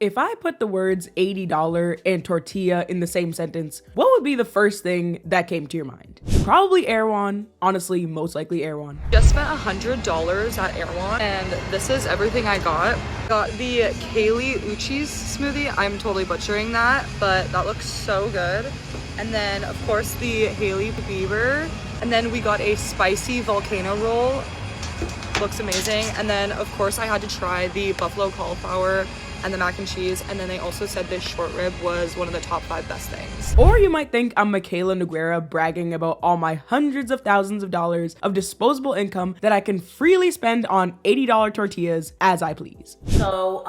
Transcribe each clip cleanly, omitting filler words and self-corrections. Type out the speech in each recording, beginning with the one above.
If I put the words $80 and tortilla in the same sentence, what would be the first thing that came to your mind? Probably Erewhon. Honestly, most likely Erewhon. Just spent $100 at Erewhon, and this is everything I got. Got the Kaylee Uchis smoothie. I'm totally butchering that, but that looks so good. And then, of course, the Haley Bieber. And then we got a spicy volcano roll. Looks amazing. And then, of course, I had to try the buffalo cauliflower and the mac and cheese, and then they also said this short rib was one of the top 5 best things. Or you might think I'm Michaela Noguera bragging about all my hundreds of thousands of dollars of disposable income that I can freely spend on $80 tortillas as I please. So,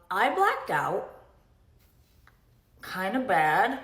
I blacked out. Kind of bad.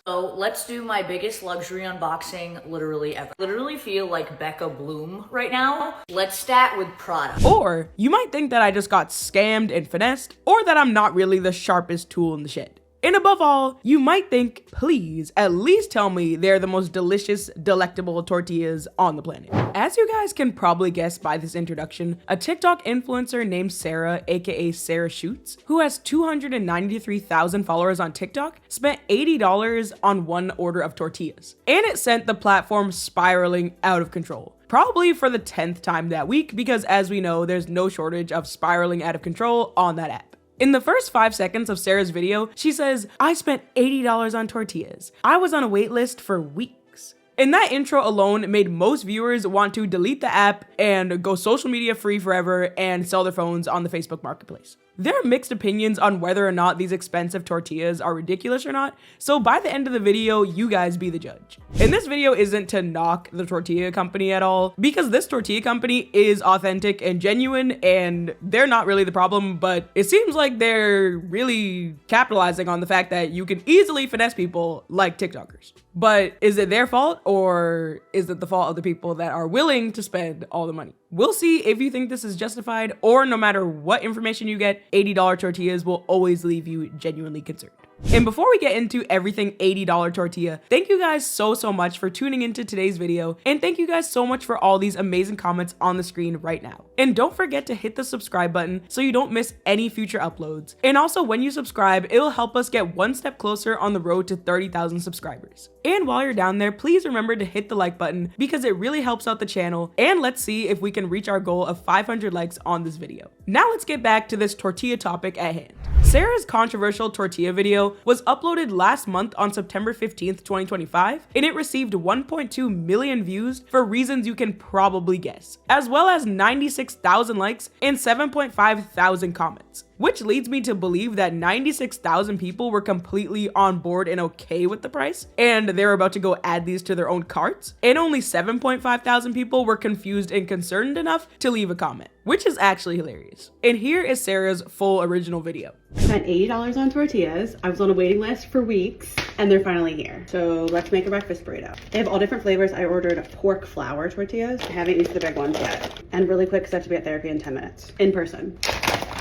So let's do my biggest luxury unboxing literally ever. Literally feel like Becca Bloom right now. Let's stat with Prada. Or you might think that I just got scammed and finessed, or that I'm not really the sharpest tool in the shed. And above all, you might think, please at least tell me they're the most delicious, delectable tortillas on the planet. As you guys can probably guess by this introduction, a TikTok influencer named Sarah, aka Sarah Shoots, who has 293,000 followers on TikTok, spent $80 on one order of tortillas. And it sent the platform spiraling out of control. Probably for the 10th time that week, because as we know, there's no shortage of spiraling out of control on that app. In the first 5 seconds of Sarah's video, she says, I spent $80 on tortillas. I was on a wait list for weeks. And that intro alone made most viewers want to delete the app and go social media free forever and sell their phones on the Facebook marketplace. There are mixed opinions on whether or not these expensive tortillas are ridiculous or not, so by the end of the video, you guys be the judge. And this video isn't to knock the tortilla company at all, because this tortilla company is authentic and genuine, and they're not really the problem, but it seems like they're really capitalizing on the fact that you can easily finesse people like TikTokers. But is it their fault, or is it the fault of the people that are willing to spend all the money? We'll see if you think this is justified, or no matter what information you get, $80 tortillas will always leave you genuinely concerned. And before we get into everything $80 tortilla, thank you guys so much for tuning into today's video, and thank you guys so much for all these amazing comments on the screen right now. And don't forget to hit the subscribe button so you don't miss any future uploads. And also, when you subscribe, it'll help us get one step closer on the road to 30,000 subscribers. And while you're down there, please remember to hit the like button because it really helps out the channel, and let's see if we can reach our goal of 500 likes on this video. Now let's get back to this tortilla topic at hand. Sarah's controversial tortilla video was uploaded last month on September 15th, 2025, and it received 1.2 million views for reasons you can probably guess, as well as 96,000 likes and 7.5 thousand comments. Which leads me to believe that 96,000 people were completely on board and okay with the price, and they're about to go add these to their own carts, and only 7.5 thousand people were confused and concerned enough to leave a comment, which is actually hilarious. And here is Sarah's full original video. I spent $80 on tortillas. I was on a waiting list for weeks, and they're finally here. So let's make a breakfast burrito. They have all different flavors. I ordered pork flour tortillas. I haven't used the big ones yet. And really quick, because I have to be at therapy in 10 minutes, in person.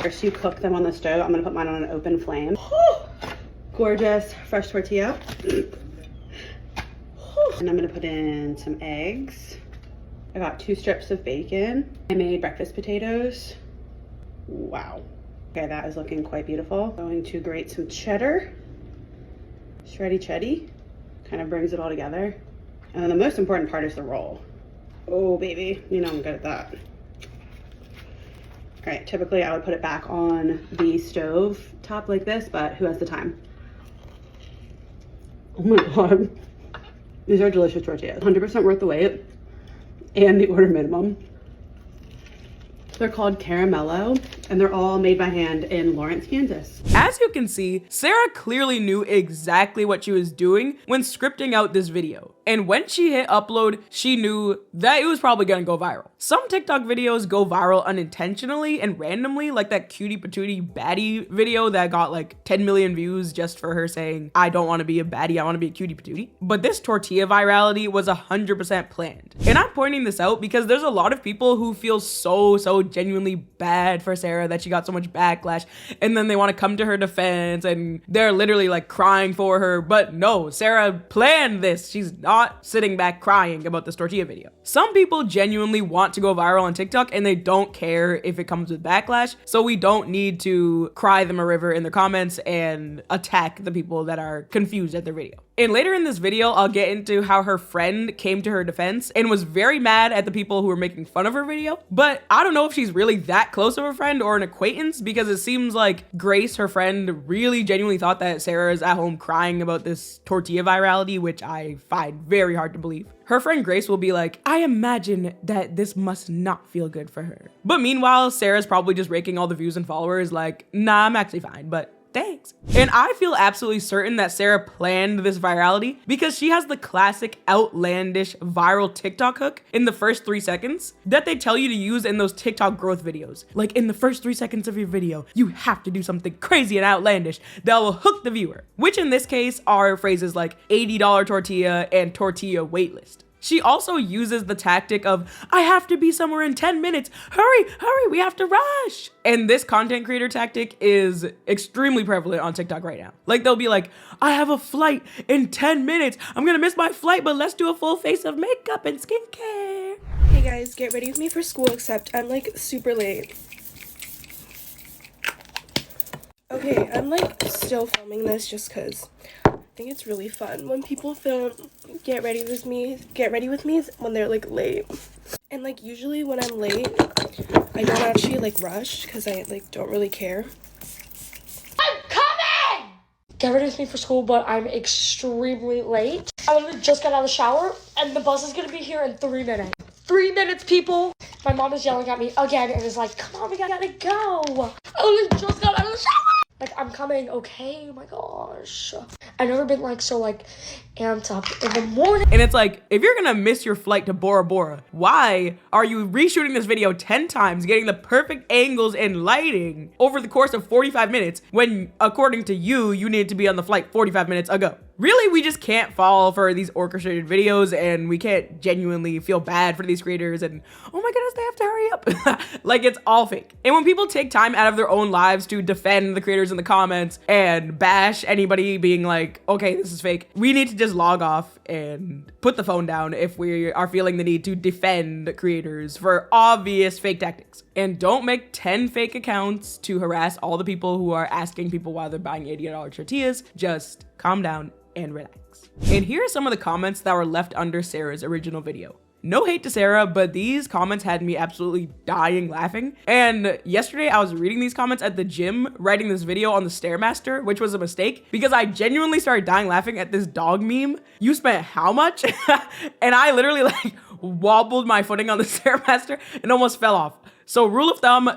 First, you cook them on the stove. I'm gonna put mine on an open flame. Gorgeous, fresh tortilla. And I'm gonna put in some eggs. I got 2 strips of bacon. I made breakfast potatoes. Wow. Okay, that is looking quite beautiful. Going to grate some cheddar. Shreddy chetty. Kind of brings it all together. And then the most important part is the roll. Oh, baby. You know I'm good at that. All right, typically I would put it back on the stove top like this, but who has the time? Oh my God. These are delicious tortillas. 100% worth the wait and the order minimum. They're called Caramello, and they're all made by hand in Lawrence, Kansas. As you can see, Sarah clearly knew exactly what she was doing when scripting out this video. And when she hit upload, she knew that it was probably gonna go viral. Some TikTok videos go viral unintentionally and randomly, like that cutie patootie baddie video that got like 10 million views just for her saying, I don't wanna be a baddie, I wanna be a cutie patootie. But this tortilla virality was 100% planned. And I'm pointing this out because there's a lot of people who feel so genuinely bad for Sarah Sarah that she got so much backlash, and then they want to come to her defense and they're literally like crying for her. But no, Sarah planned this. She's not sitting back crying about this tortilla video. Some people genuinely want to go viral on TikTok and they don't care if it comes with backlash, so we don't need to cry them a river in their comments and attack the people that are confused at their video. And later in this video, I'll get into how her friend came to her defense and was very mad at the people who were making fun of her video. But I don't know if she's really that close of a friend or an acquaintance, because it seems like Grace, her friend, really genuinely thought that Sarah is at home crying about this tortilla virality, which I find very hard to believe. Her friend Grace will be like, I imagine that this must not feel good for her. But meanwhile, Sarah's probably just raking all the views and followers like, nah, I'm actually fine, but thanks. And I feel absolutely certain that Sarah planned this virality because she has the classic outlandish viral TikTok hook in the first 3 seconds that they tell you to use in those TikTok growth videos. Like, in the first 3 seconds of your video, you have to do something crazy and outlandish that will hook the viewer, which in this case are phrases like $80 tortilla and tortilla waitlist. She also uses the tactic of, I have to be somewhere in 10 minutes. Hurry, hurry, we have to rush. And this content creator tactic is extremely prevalent on TikTok right now. Like, they'll be like, I have a flight in 10 minutes. I'm gonna miss my flight, but let's do a full face of makeup and skincare. Hey guys, get ready with me for school, except I'm like super late. Okay, I'm like still filming this just because I think it's really fun when people film get ready with me when they're like late. And like usually when I'm late, I don't actually like rush because I like don't really care. I'm coming! Get ready with me for school, but I'm extremely late. I literally just got out of the shower and the bus is gonna be here in 3 minutes. 3 minutes, people! My mom is yelling at me again and is like, come on, we gotta go. I literally just got out of the shower! Like, I'm coming, okay? Oh my gosh. I've never been like so like amped up in the morning. And it's like, if you're gonna miss your flight to Bora Bora, why are you reshooting this video 10 times, getting the perfect angles and lighting over the course of 45 minutes when, according to you, you needed to be on the flight 45 minutes ago? Really, we just can't fall for these orchestrated videos, and we can't genuinely feel bad for these creators and, oh my goodness, they have to hurry up. Like, it's all fake. And when people take time out of their own lives to defend the creators in the comments and bash anybody being like, okay, this is fake, we need to just log off and put the phone down if we are feeling the need to defend creators for obvious fake tactics. And don't make 10 fake accounts to harass all the people who are asking people why they're buying $80 tortillas. Just calm down and relax. And here are some of the comments that were left under Sarah's original video. No hate to Sarah, but these comments had me absolutely dying laughing. And yesterday I was reading these comments at the gym, writing this video on the Stairmaster, which was a mistake because I genuinely started dying laughing at this dog meme. You spent how much? And I literally like wobbled my footing on the Stairmaster and almost fell off. So rule of thumb,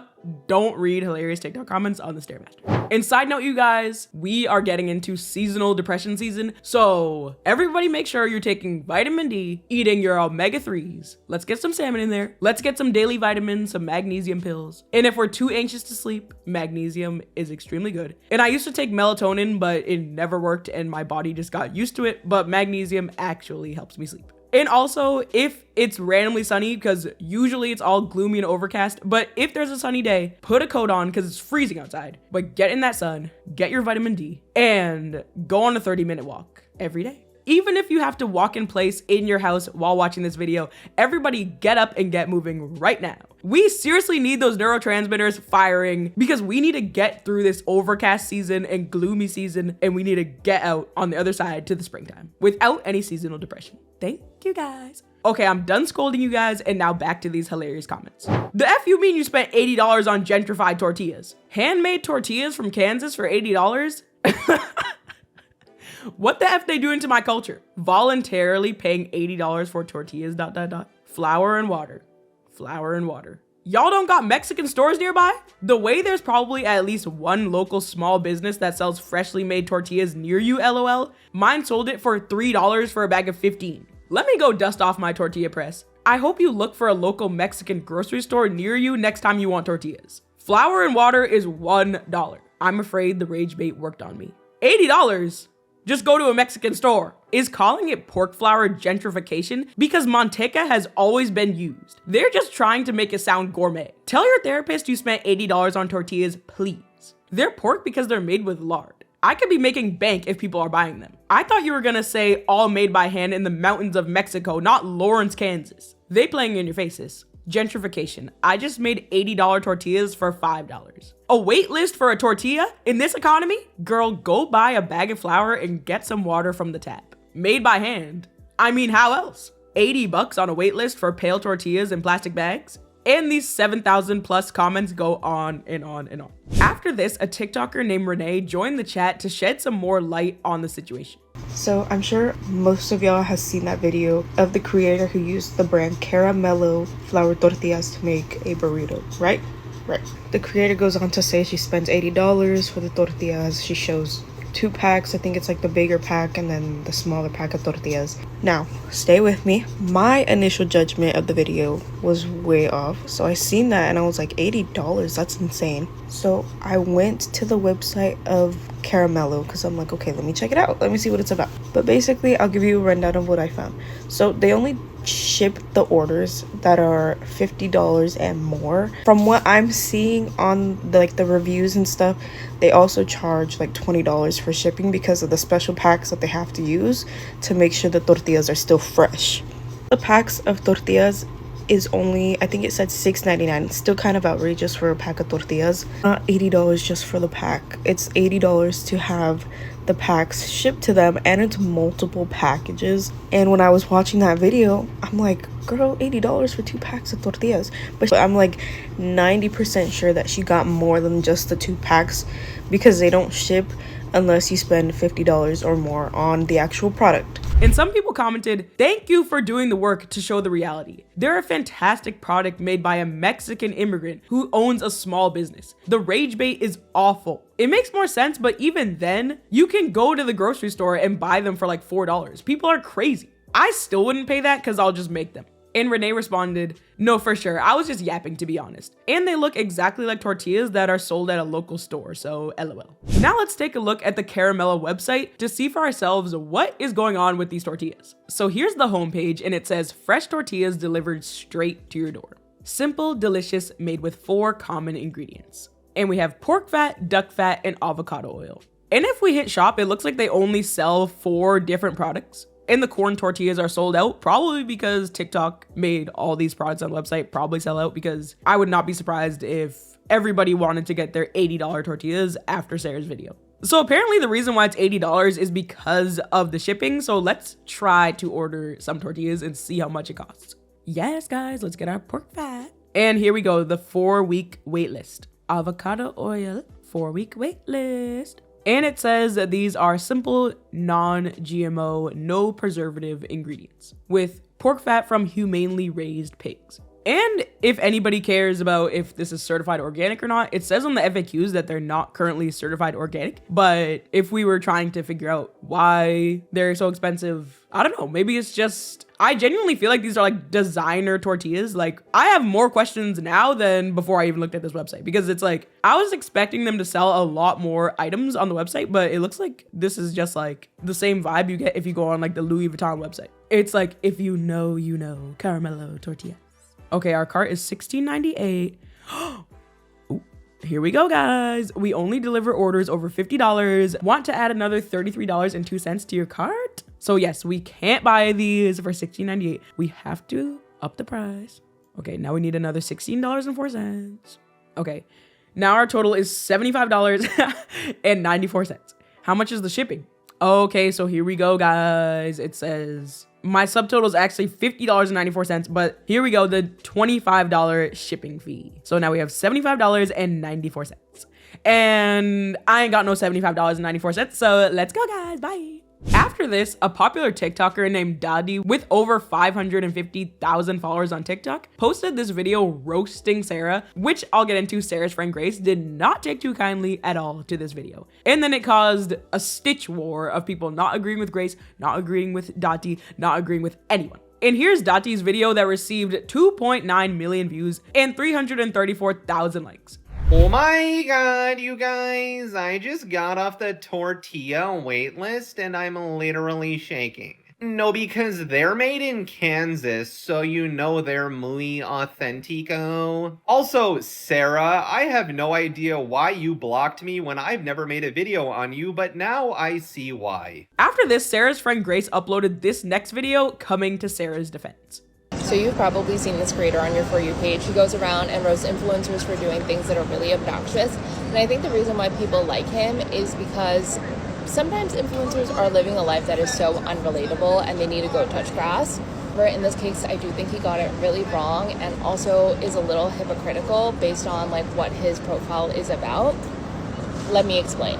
don't read hilarious TikTok comments on the Stairmaster. And side note, you guys, we are getting into seasonal depression season. So everybody make sure you're taking vitamin D, eating your omega-3s. Let's get some salmon in there. Let's get some daily vitamins, some magnesium pills. And if we're too anxious to sleep, magnesium is extremely good. And I used to take melatonin, but it never worked and my body just got used to it. But magnesium actually helps me sleep. And also, if it's randomly sunny, because usually it's all gloomy and overcast, but if there's a sunny day, put a coat on because it's freezing outside. But get in that sun, get your vitamin D, and go on a 30-minute walk every day. Even if you have to walk in place in your house while watching this video, everybody get up and get moving right now. We seriously need those neurotransmitters firing because we need to get through this overcast season and gloomy season, and we need to get out on the other side to the springtime without any seasonal depression. Thank you guys. Okay, I'm done scolding you guys, and now back to these hilarious comments. The F you mean you spent $80 on gentrified tortillas? Handmade tortillas from Kansas for $80? What the F they doing to my culture? Voluntarily paying $80 for tortillas, ... Flour and water. Flour and water. Y'all don't got Mexican stores nearby? The way there's probably at least one local small business that sells freshly made tortillas near you, LOL. Mine sold it for $3 for a bag of 15. Let me go dust off my tortilla press. I hope you look for a local Mexican grocery store near you next time you want tortillas. Flour and water is $1. I'm afraid the rage bait worked on me. $80? Just go to a Mexican store. Is calling it pork flour gentrification? Because manteca has always been used. They're just trying to make it sound gourmet. Tell your therapist you spent $80 on tortillas, please. They're pork because they're made with lard. I could be making bank if people are buying them. I thought you were gonna say all made by hand in the mountains of Mexico, not Lawrence, Kansas. They playing in your faces. Gentrification. I just made $80 tortillas for $5. A wait list for a tortilla in this economy? Girl, go buy a bag of flour and get some water from the tap. Made by hand. I mean, how else? 80 bucks on a wait list for pale tortillas in plastic bags? And these 7,000 plus comments go on and on and on. After this, a TikToker named Renee joined the chat to shed some more light on the situation. So I'm sure most of y'all has seen that video of the creator who used the brand Caramello flour tortillas to make a burrito, right? Right. The creator goes on to say she spends $80 for the tortillas. She shows 2 packs. I think it's like the bigger pack and then the smaller pack of tortillas. Now, stay with me. My initial judgment of the video was way off. So I seen that and I was like, $80, that's insane. So I went to the website of Caramello because I'm like, okay, let me check it out. Let me see what it's about. But basically, I'll give you a rundown of what I found. So they only ship the orders that are $50 and more. From what I'm seeing on the reviews and stuff, they also charge like $20 for shipping because of the special packs that they have to use to make sure the tortillas are still fresh. The packs of tortillas is only, I think it said $6.99. Still kind of outrageous for a pack of tortillas. Not $80 just for the pack. It's $80 to have the packs shipped to them, and it's multiple packages. And when I was watching that video, I'm like, girl, $80 for 2 packs of tortillas. But I'm like 90% sure that she got more than just the 2 packs because they don't ship unless you spend $50 or more on the actual product. And some people commented, thank you for doing the work to show the reality. They're a fantastic product made by a Mexican immigrant who owns a small business. The rage bait is awful. It makes more sense, but even then, you can go to the grocery store and buy them for like $4. People are crazy. I still wouldn't pay that because I'll just make them. And Renee responded, no, for sure. I was just yapping, to be honest. And they look exactly like tortillas that are sold at a local store, so LOL. Now let's take a look at the Caramello website to see for ourselves what is going on with these tortillas. So here's the homepage and it says fresh tortillas delivered straight to your door. Simple, delicious, made with 4 common ingredients. And we have pork fat, duck fat, and avocado oil. And if we hit shop, it looks like they only sell 4 different products. And the corn tortillas are sold out, probably because TikTok made all these products on the website probably sell out, because I would not be surprised if everybody wanted to get their $80 tortillas after Sarah's video. So apparently the reason why it's $80 is because of the shipping. So let's try to order some tortillas and see how much it costs. Yes, guys, let's get our pork fat. And here we go, the 4-week wait list. Avocado oil, 4-week wait list. And it says that these are simple, non-GMO, no preservative ingredients with pork fat from humanely raised pigs. And if anybody cares about if this is certified organic or not, it says on the FAQs that they're not currently certified organic. But if we were trying to figure out why they're so expensive, I don't know, maybe it's just, I genuinely feel like these are like designer tortillas. Like, I have more questions now than before I even looked at this website, because it's like, I was expecting them to sell a lot more items on the website, but it looks like this is just like the same vibe you get if you go on like the Louis Vuitton website. It's like, if you know, you know, Caramello tortilla. Okay, our cart is $16.98. Ooh, here we go, guys. We only deliver orders over $50. Want to add another $33.02 to your cart? So yes, we can't buy these for $16.98. We have to up the price. Okay, now we need another $16.04. Okay, now our total is $75.94. How much is the shipping? Okay, so here we go, guys. It says my subtotal is actually $50.94, but here we go, the $25 shipping fee. So now we have $75.94. And I ain't got no $75.94, so let's go, guys. Bye. After this, a popular TikToker named Daddy with over 550,000 followers on TikTok posted this video roasting Sarah, which I'll get into. Sarah's friend Grace did not take too kindly at all to this video. And then it caused a stitch war of people not agreeing with Grace, not agreeing with Dottie, not agreeing with anyone. And here's Dottie's video that received 2.9 million views and 334,000 likes. Oh my god, you guys, I just got off the tortilla waitlist and I'm literally shaking. No, because they're made in Kansas, so you know they're muy authentico. Also, Sarah, I have no idea why you blocked me when I've never made a video on you, but now I see why. After this, Sarah's friend Grace uploaded this next video coming to Sarah's defense. So you've probably seen this creator on your For You page who goes around and roasts influencers for doing things that are really obnoxious. And I think the reason why people like him is because sometimes influencers are living a life that is so unrelatable and they need to go touch grass. But in this case, I do think he got it really wrong and also is a little hypocritical based on like what his profile is about. Let me explain.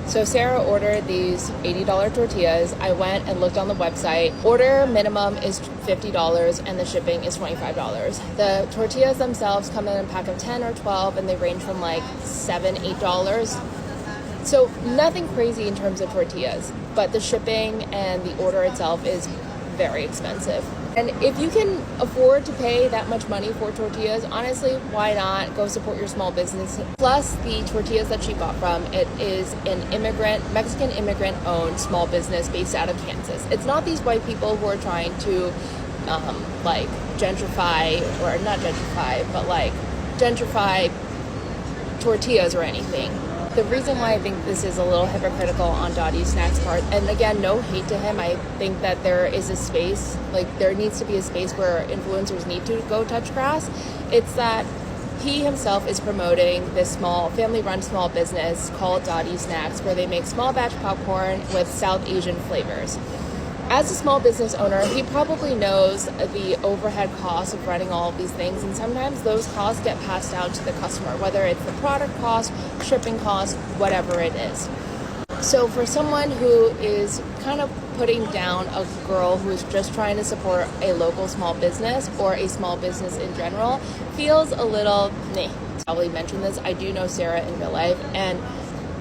So Sarah ordered these $80 tortillas. I went and looked on the website. Order minimum is $50 and the shipping is $25. The tortillas themselves come in a pack of 10 or 12 and they range from like $7, $8. So nothing crazy in terms of tortillas, but the shipping and the order itself is very expensive. And if you can afford to pay that much money for tortillas, honestly, why not go support your small business? Plus, the tortillas that she bought from, it is an Mexican immigrant owned small business based out of Kansas. It's not these white people who are trying to like gentrify, or not gentrify, but like gentrify tortillas or anything. The reason why I think this is a little hypocritical on Dottie Snack's part, and again, no hate to him, I think that there is a space, like there needs to be a space where influencers need to go touch grass. It's that he himself is promoting this small, family-run small business called Dottie Snacks, where they make small batch popcorn with South Asian flavors. As a small business owner, he probably knows the overhead costs of running all of these things, and sometimes those costs get passed out to the customer, whether it's the product cost, shipping cost, whatever it is. So for someone who is kind of putting down a girl who is just trying to support a local small business or a small business in general, feels a little, probably mentioned this, I do know Sarah in real life, and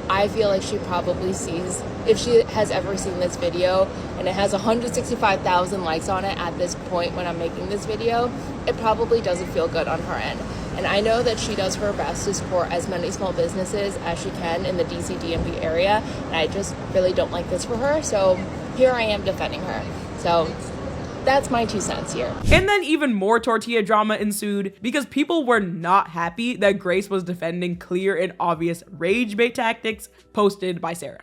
I feel like she probably sees, if she has ever seen this video and it has 165,000 likes on it at this point when I'm making this video, it probably doesn't feel good on her end. And I know that she does her best to support as many small businesses as she can in the DC DMV area, and I just really don't like this for her, so here I am defending her. So that's my 2 cents here. And then even more tortilla drama ensued because people were not happy that Grace was defending clear and obvious rage bait tactics posted by Sarah.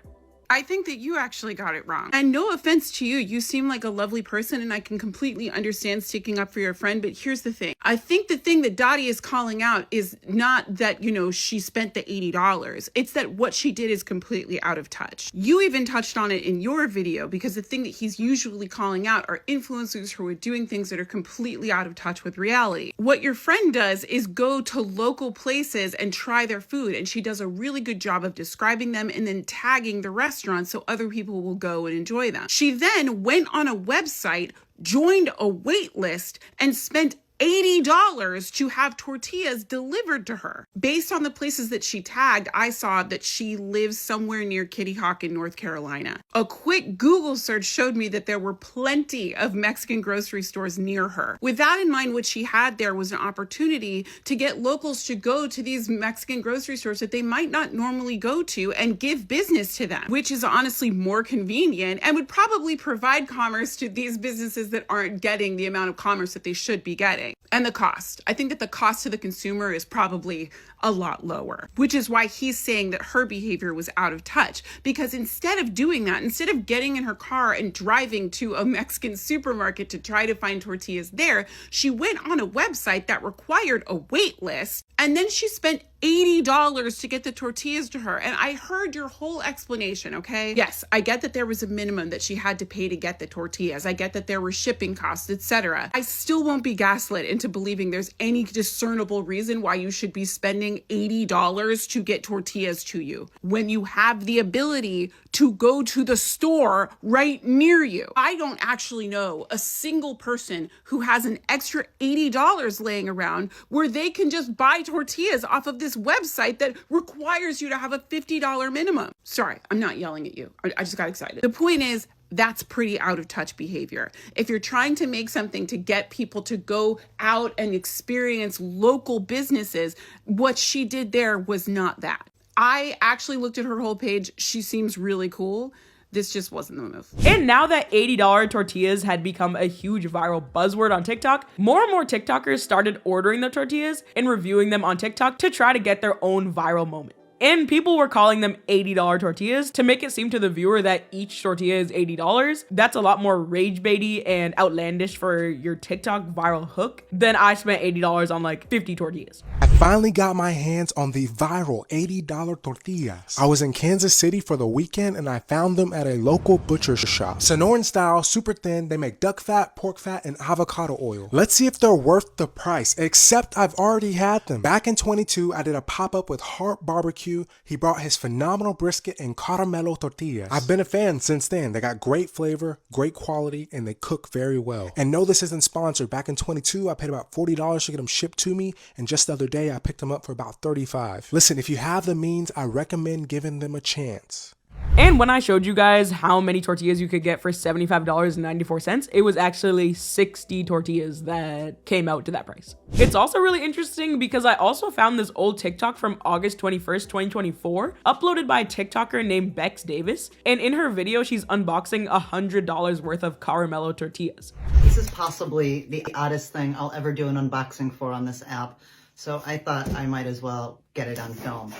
I think that you actually got it wrong. And no offense to you, you seem like a lovely person and I can completely understand sticking up for your friend, but here's the thing. I think the thing that Dottie is calling out is not that, you know, she spent the $80. It's that what she did is completely out of touch. You even touched on it in your video because the thing that he's usually calling out are influencers who are doing things that are completely out of touch with reality. What your friend does is go to local places and try their food, and she does a really good job of describing them and then tagging the restaurants so other people will go and enjoy them. She then went on a website, joined a wait list, and spent $80 to have tortillas delivered to her. Based on the places that she tagged, I saw that she lives somewhere near Kitty Hawk in North Carolina. A quick Google search showed me that there were plenty of Mexican grocery stores near her. With that in mind, what she had there was an opportunity to get locals to go to these Mexican grocery stores that they might not normally go to and give business to them, which is honestly more convenient and would probably provide commerce to these businesses that aren't getting the amount of commerce that they should be getting. And the cost. I think that the cost to the consumer is probably a lot lower, which is why he's saying that her behavior was out of touch. Because instead of doing that, instead of getting in her car and driving to a Mexican supermarket to try to find tortillas there, she went on a website that required a wait list, and then she spent $80 to get the tortillas to her. And I heard your whole explanation, okay? Yes, I get that there was a minimum that she had to pay to get the tortillas. I get that there were shipping costs, etc. I still won't be gaslit into believing there's any discernible reason why you should be spending $80 to get tortillas to you when you have the ability to go to the store right near you. I don't actually know a single person who has an extra $80 laying around where they can just buy tortillas off of this website that requires you to have a $50 minimum. Sorry, I'm not yelling at you. I just got excited. The point is, that's pretty out of touch behavior. If you're trying to make something to get people to go out and experience local businesses, what she did there was not that. I actually looked at her whole page. She seems really cool. This just wasn't the move. And now that $80 tortillas had become a huge viral buzzword on TikTok, more and more TikTokers started ordering the tortillas and reviewing them on TikTok to try to get their own viral moment. And people were calling them $80 tortillas to make it seem to the viewer that each tortilla is $80. That's a lot more rage baity and outlandish for your TikTok viral hook than I spent $80 on like 50 tortillas. I finally got my hands on the viral $80 tortillas. I was in Kansas City for the weekend and I found them at a local butcher shop. Sonoran style, super thin, they make duck fat, pork fat, and avocado oil. Let's see if they're worth the price, except I've already had them. Back in 22, I did a pop-up with Heart Barbecue. He brought his phenomenal brisket and caramelo tortillas. I've been a fan since then. They got great flavor, great quality, and they cook very well. And no, this isn't sponsored. Back in 22, I paid about $40 to get them shipped to me, and just the other day, I picked them up for about $35. Listen, if you have the means, I recommend giving them a chance. And when I showed you guys how many tortillas you could get for $75.94, it was actually 60 tortillas that came out to that price. It's also really interesting because I also found this old TikTok from August 21st, 2024, uploaded by a TikToker named Bex Davis. And in her video, she's unboxing $100 worth of caramelo tortillas. This is possibly the oddest thing I'll ever do an unboxing for on this app. So I thought I might as well get it on film.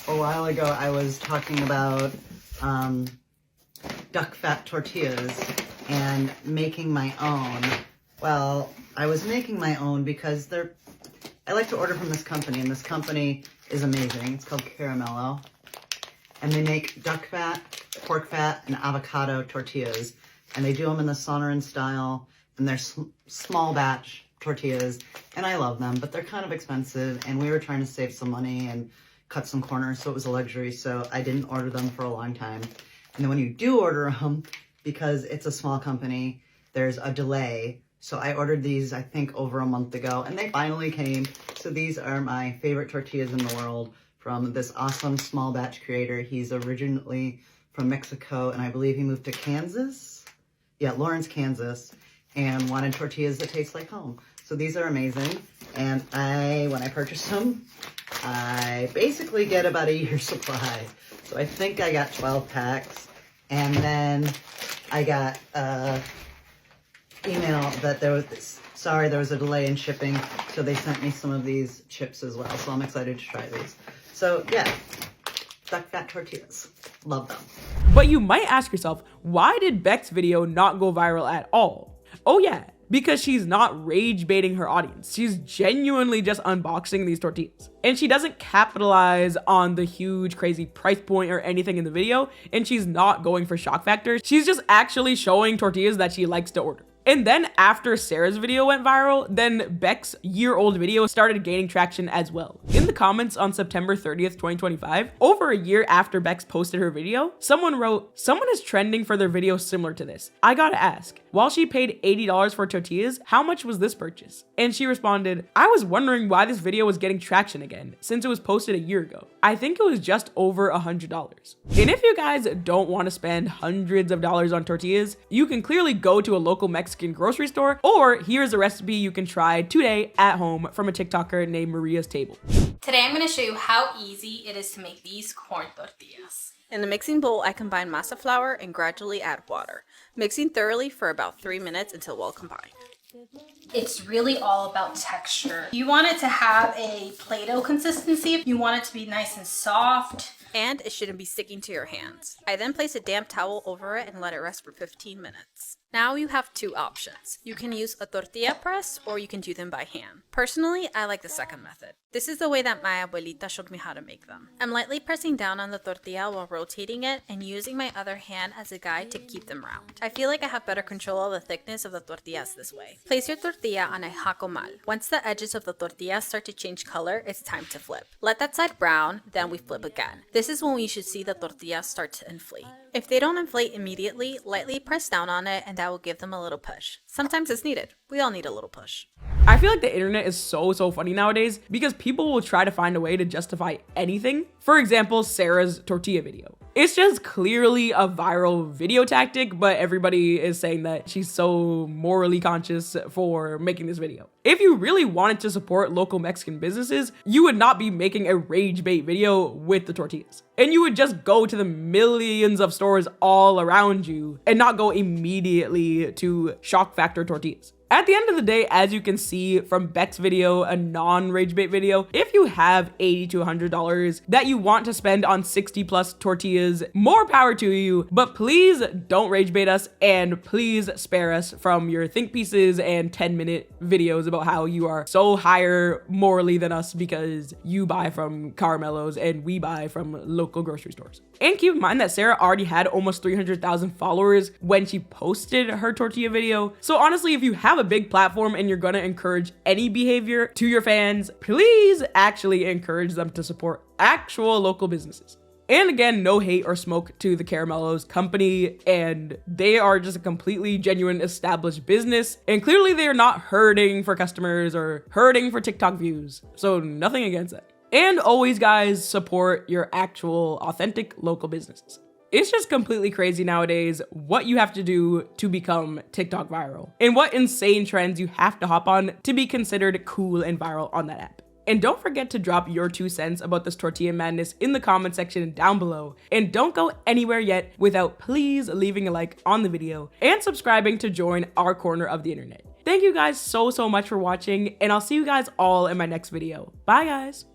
A while ago, I was talking about duck fat tortillas and making my own. Well, I was making my own because I like to order from this company, and this company is amazing. It's called Caramello. And they make duck fat, pork fat, and avocado tortillas. And they do them in the Sonoran style, and they're small batch tortillas. And I love them, but they're kind of expensive, and we were trying to save some money and cut some corners, so it was a luxury, so I didn't order them for a long time. And then when you do order them, because it's a small company, there's a delay. So I ordered these, I think, over a month ago, and they finally came. So these are my favorite tortillas in the world from this awesome small batch creator. He's originally from Mexico, and I believe he moved to Kansas. Yeah, Lawrence, Kansas, and wanted tortillas that taste like home. So these are amazing, and when I purchased them, I basically get about a year's supply. So I think I got 12 packs, and then I got email that there was a delay in shipping, so they sent me some of these chips as well. So I'm excited to try these. So yeah, duck fat tortillas, love them. But you might ask yourself, why did Beck's video not go viral at all? Oh yeah, because she's not rage baiting her audience. She's genuinely just unboxing these tortillas. And she doesn't capitalize on the huge crazy price point or anything in the video, and she's not going for shock factor. She's just actually showing tortillas that she likes to order. And then after Sarah's video went viral, then Beck's year-old video started gaining traction as well. In the comments on September 30th, 2025, over a year after Beck's posted her video, someone wrote, "Someone is trending for their video similar to this. I gotta ask, while she paid $80 for tortillas, how much was this purchase?" And she responded, "I was wondering why this video was getting traction again, since it was posted a year ago. I think it was just over $100. And if you guys don't want to spend hundreds of dollars on tortillas, you can clearly go to a local Mexican grocery store, or here's a recipe you can try today at home from a TikToker named Maria's Table. Today I'm going to show you how easy it is to make these corn tortillas. In the mixing bowl, I combine masa flour and gradually add water, mixing thoroughly for about 3 minutes until well combined. It's really all about texture. You want it to have a Play-Doh consistency. You want it to be nice and soft. And it shouldn't be sticking to your hands. I then place a damp towel over it and let it rest for 15 minutes. Now you have two options. You can use a tortilla press or you can do them by hand. Personally, I like the second method. This is the way that my abuelita showed me how to make them. I'm lightly pressing down on the tortilla while rotating it and using my other hand as a guide to keep them round. I feel like I have better control of the thickness of the tortillas this way. Place your tortilla on a jacomal. Once the edges of the tortilla start to change color, it's time to flip. Let that side brown, then we flip again. This is when you should see the tortillas start to inflate. If they don't inflate immediately, lightly press down on it and that will give them a little push. Sometimes it's needed. We all need a little push. I feel like the internet is so funny nowadays because people will try to find a way to justify anything. For example, Sarah's tortilla video. It's just clearly a viral video tactic, but everybody is saying that she's so morally conscious for making this video. If you really wanted to support local Mexican businesses, you would not be making a rage bait video with the tortillas. And you would just go to the millions of stores all around you and not go immediately to shock factor tortillas. At the end of the day, as you can see from Beck's video, a non-rage bait video, if you have $80 to $100 that you want to spend on 60 plus tortillas, more power to you, but please don't rage bait us and please spare us from your think pieces and 10-minute videos about how you are so higher morally than us because you buy from Caramellos and we buy from local grocery stores. And keep in mind that Sarah already had almost 300,000 followers when she posted her tortilla video. So honestly, if you have a big platform and you're gonna encourage any behavior to your fans, please actually encourage them to support actual local businesses. And again, no hate or smoke to the Caramellos company, and they are just a completely genuine established business, and clearly they're not hurting for customers or hurting for TikTok views, so nothing against that. And always, guys, support your actual authentic local businesses. It's just completely crazy nowadays what you have to do to become TikTok viral and what insane trends you have to hop on to be considered cool and viral on that app. And don't forget to drop your 2 cents about this tortilla madness in the comment section down below. And don't go anywhere yet without please leaving a like on the video and subscribing to join our corner of the internet. Thank you guys so much for watching, and I'll see you guys all in my next video. Bye guys.